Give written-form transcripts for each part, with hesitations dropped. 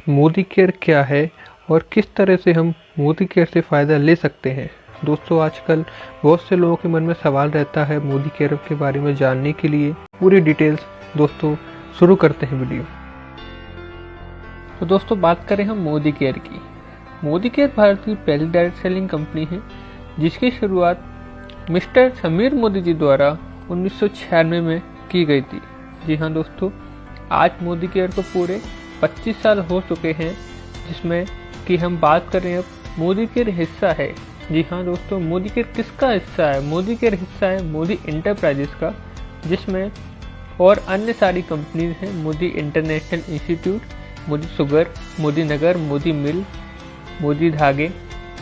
Modi care क्या है और किस तरह से हम मोदी केयर से फ़ायदा ले सकते हैं। दोस्तों, आजकल बहुत से लोगों के मन में सवाल रहता है मोदी केयर के बारे में जानने के लिए पूरी डिटेल्स। दोस्तों, शुरू करते हैं वीडियो। तो दोस्तों, बात करें हम मोदी केयर की। मोदी केयर भारत की पहली डायरेक्ट सेलिंग कंपनी है जिसकी शुरुआत मिस्टर समीर मोदी जी द्वारा 1996 में की गई थी। जी हाँ दोस्तों, आज मोदी केयर को पूरे 25 साल हो चुके हैं, जिसमें कि हम बात करें अब मोदी केयर हिस्सा है। जी हाँ दोस्तों, मोदी केयर किसका हिस्सा है? मोदी केयर हिस्सा है मोदी इंटरप्राइजेस का, जिसमें और अन्य सारी कंपनीज हैं। Modi international institute, Modi sugar, Modi Nagar, Modi mill, Modi धागे,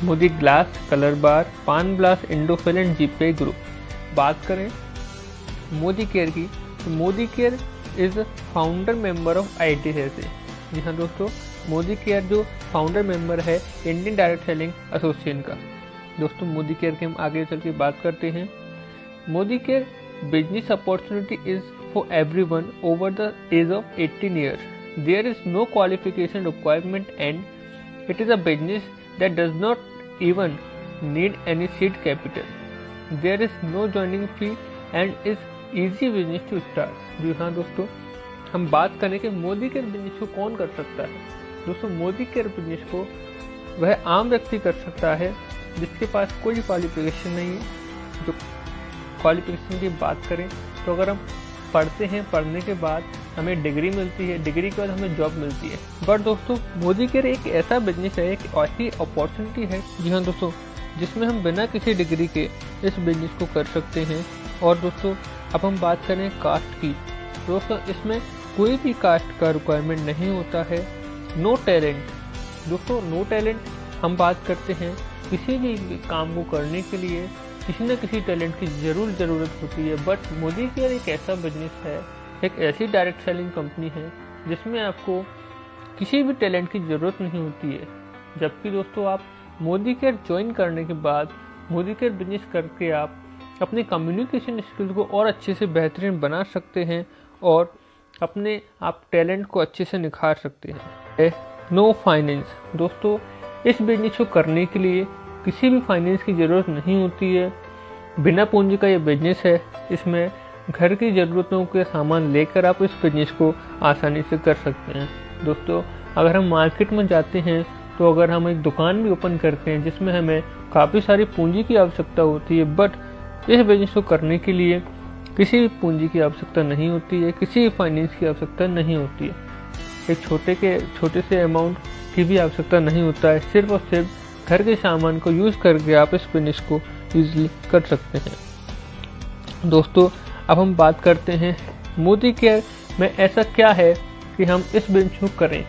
मोदी ग्लास, कलर बार, पान ब्लास, इंडोफिल एंड जीपे ग्रुप। बात करें मोदी केयर की, तो Modi care is founder member of ITSA। जी हाँ दोस्तों, मोदी केयर जो फाउंडर मेंबर है इंडियन डायरेक्ट सेलिंग एसोसिएशन का। दोस्तों, मोदी केयर के हम आगे चल के बात करते हैं। Modi care business opportunity is for everyone over the age of 18 years. There is no qualification requirement and it is a business that does not even need any seed capital. There is no joining fee and is easy business to start. जी हाँ दोस्तों, हम बात करें कि Modi care business को कौन कर सकता है। दोस्तों, मोदी केयर बिजनेस को वह आम व्यक्ति कर सकता है जिसके पास कोई क्वालिफिकेशन नहीं है। जो क्वालिफिकेशन की बात करें तो अगर हम पढ़ते हैं, पढ़ने के बाद हमें डिग्री मिलती है, डिग्री के बाद हमें जॉब मिलती है। बट दोस्तों, मोदी केयर एक ऐसा बिजनेस है, एक ऐसी अपॉर्चुनिटी है, जी हाँ दोस्तों, जिसमें हम बिना किसी डिग्री के इस बिजनेस को कर सकते हैं। और दोस्तों, अब हम बात करें कास्ट की। दोस्तों, इसमें कोई भी कास्ट का रिक्वायरमेंट नहीं होता है। No talent. दोस्तों, नो टैलेंट हम बात करते हैं किसी भी काम को करने के लिए किसी न किसी टैलेंट की ज़रूरत होती है। बट मोदी केयर एक ऐसा बिजनेस है, एक ऐसी डायरेक्ट सेलिंग कंपनी है जिसमें आपको किसी भी टैलेंट की ज़रूरत नहीं होती है। जबकि दोस्तों, आप मोदी केयर ज्वाइन करने के बाद मोदी केयर बिजनेस करके आप अपने कम्युनिकेशन स्किल्स को और अच्छे से बेहतरीन बना सकते हैं और अपने आप टैलेंट को अच्छे से निखार सकते हैं। No finance. दोस्तों, इस बिजनेस को करने के लिए किसी भी फाइनेंस की ज़रूरत नहीं होती है। बिना पूंजी का ये बिजनेस है। इसमें घर की ज़रूरतों के सामान लेकर आप इस बिजनेस को आसानी से कर सकते हैं। दोस्तों, अगर हम मार्केट में जाते हैं तो अगर हम एक दुकान भी ओपन करते हैं जिसमें हमें काफ़ी सारी पूंजी की आवश्यकता होती है, बट इस बिजनेस को करने के लिए किसी भी पूंजी की आवश्यकता नहीं होती है, किसी भी फाइनेंस की आवश्यकता नहीं होती है। एक छोटे से अमाउंट की भी आवश्यकता नहीं होता है। सिर्फ और सिर्फ घर के सामान को यूज़ करके आप इस बिजनेस को ईजिली कर सकते हैं। दोस्तों, अब हम बात करते हैं मोदी केयर में ऐसा क्या है कि हम इस बिजनेस को करें।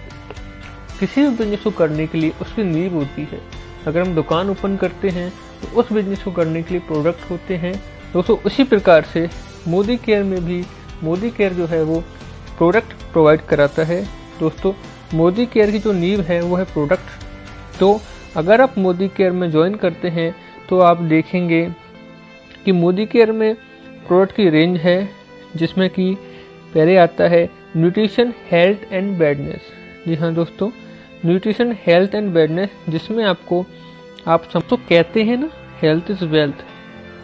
किसी भी बिजनेस को करने के लिए उसकी नींव होती है। अगर हम दुकान ओपन करते हैं तो उस बिजनेस को करने के लिए प्रोडक्ट होते हैं। दोस्तों, उसी प्रकार से मोदी केयर में भी मोदी केयर जो है वो प्रोडक्ट प्रोवाइड कराता है। दोस्तों, मोदी केयर की जो नींव है वो है प्रोडक्ट। तो अगर आप मोदी केयर में ज्वाइन करते हैं तो आप देखेंगे कि मोदी केयर में प्रोडक्ट की रेंज है, जिसमें कि पहले आता है न्यूट्रिशन, हेल्थ एंड वेलनेस। जी हाँ दोस्तों, न्यूट्रिशन, हेल्थ एंड वेलनेस, जिसमें आपको आप सब तो कहते हैं ना, हेल्थ इज़ वेल्थ।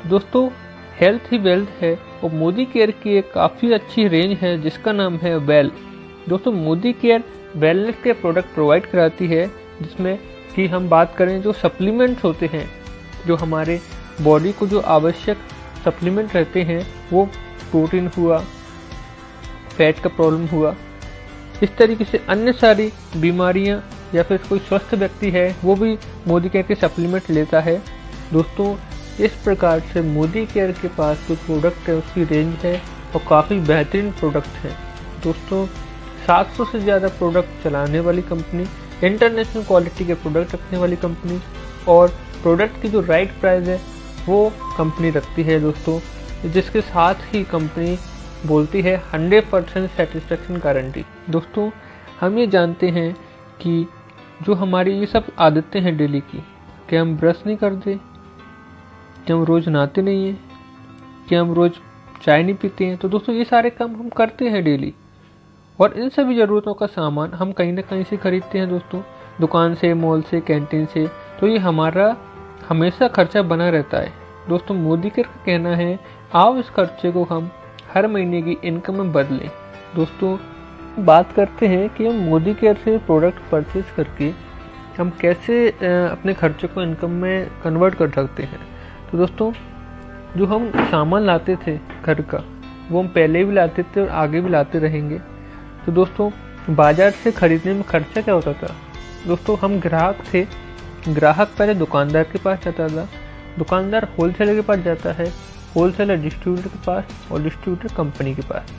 दोस्तों, हेल्थ ही वेल्थ है और मोदी केयर की एक काफ़ी अच्छी रेंज है जिसका नाम है वेल। दोस्तों, मोदी केयर वेलनेस के प्रोडक्ट प्रोवाइड कराती है, जिसमें कि हम बात करें जो सप्लीमेंट्स होते हैं, जो हमारे बॉडी को जो आवश्यक सप्लीमेंट रहते हैं, वो प्रोटीन हुआ, फैट का प्रॉब्लम हुआ, इस तरीके से अन्य सारी बीमारियां, या फिर कोई स्वस्थ व्यक्ति है वो भी मोदी केयर के सप्लीमेंट लेता है। दोस्तों, इस प्रकार से मोदी केयर के पास जो प्रोडक्ट है उसकी रेंज है और काफ़ी बेहतरीन प्रोडक्ट है। दोस्तों, 700 से ज़्यादा प्रोडक्ट चलाने वाली कंपनी, इंटरनेशनल क्वालिटी के प्रोडक्ट रखने वाली कंपनी, और प्रोडक्ट की जो राइट प्राइस है वो कंपनी रखती है। दोस्तों, जिसके साथ ही कंपनी बोलती है 100% सेटिस्फेक्शन गारंटी। दोस्तों, हम ये जानते हैं कि जो हमारी ये सब आदतें हैं डेली की, कि हम ब्रश नहीं करते, कि हम रोज़ नहाते नहीं हैं, कि हम रोज़ चाय नहीं पीते हैं, तो दोस्तों ये सारे काम हम करते हैं डेली। और इन सभी ज़रूरतों का सामान हम कहीं ना कहीं से खरीदते हैं दोस्तों, दुकान से, मॉल से, कैंटीन से। तो ये हमारा हमेशा खर्चा बना रहता है। दोस्तों मोदी केयर का कहना है आओ इस खर्चे को हम हर महीने की इनकम में बदलें। दोस्तों बात करते हैं कि हम मोदी केयर से प्रोडक्ट परचेज करके हम कैसे अपने खर्चे को इनकम में कन्वर्ट कर सकते हैं। तो दोस्तों जो हम सामान लाते थे घर का, वो हम पहले भी लाते थे और आगे भी लाते रहेंगे। तो दोस्तों बाजार से खरीदने में खर्चा क्या होता था? दोस्तों हम ग्राहक थे, ग्राहक पहले दुकानदार के पास जाता था, दुकानदार होलसेलर के पास जाता है, होलसेलर डिस्ट्रीब्यूटर के पास और डिस्ट्रीब्यूटर कंपनी के पास।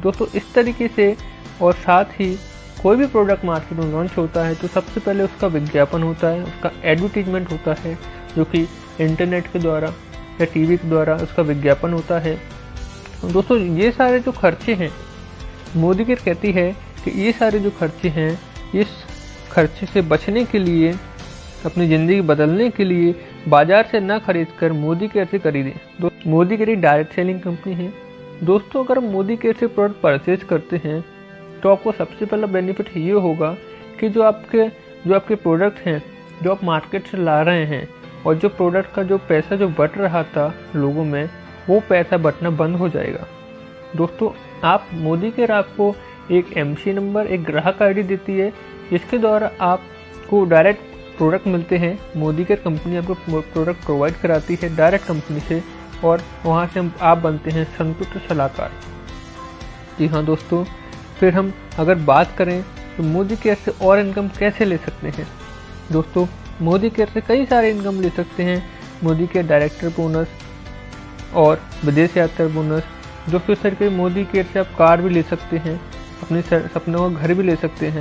दोस्तों इस तरीके से, और साथ ही कोई भी प्रोडक्ट मार्केट में लॉन्च होता है तो सबसे पहले उसका विज्ञापन होता है, उसका एडवर्टीजमेंट होता है, जो कि इंटरनेट के द्वारा या टीवी के द्वारा उसका विज्ञापन होता है। दोस्तों ये सारे जो खर्चे हैं, मोदी केयर कहती है कि ये सारे जो खर्चे हैं, इस खर्चे से बचने के लिए, अपनी ज़िंदगी बदलने के लिए बाजार से ना खरीद कर मोदी केयर से खरीदें। मोदी केयर एक डायरेक्ट सेलिंग कंपनी है। दोस्तों अगर हम मोदी केयर से प्रोडक्ट परचेज करते हैं तो आपको सबसे पहला बेनिफिट ये होगा कि जो आपके प्रोडक्ट हैं जो आप मार्केट से ला रहे हैं, और जो प्रोडक्ट का जो पैसा जो बट रहा था लोगों में, वो पैसा बटना बंद हो जाएगा। दोस्तों आप मोदी केयर आपको एक एमसी नंबर, एक ग्राहक आईडी देती है, जिसके द्वारा आपको डायरेक्ट प्रोडक्ट मिलते हैं। मोदी केयर कंपनी आपको प्रोडक्ट प्रोवाइड कराती है डायरेक्ट कंपनी से, और वहाँ से आप बनते हैं संतुष्ट सलाहकार। जी हाँ दोस्तों, फिर हम अगर बात करें तो मोदी केयर से और इनकम कैसे ले सकते हैं। दोस्तों मोदी केयर से कई सारे इनकम ले सकते हैं। मोदी केयर डायरेक्टर बोनस और विदेश यात्रा बोनस। दोस्तों इस तरीके मोदी केयर से आप कार भी ले सकते हैं, अपने सपनों का घर भी ले सकते हैं।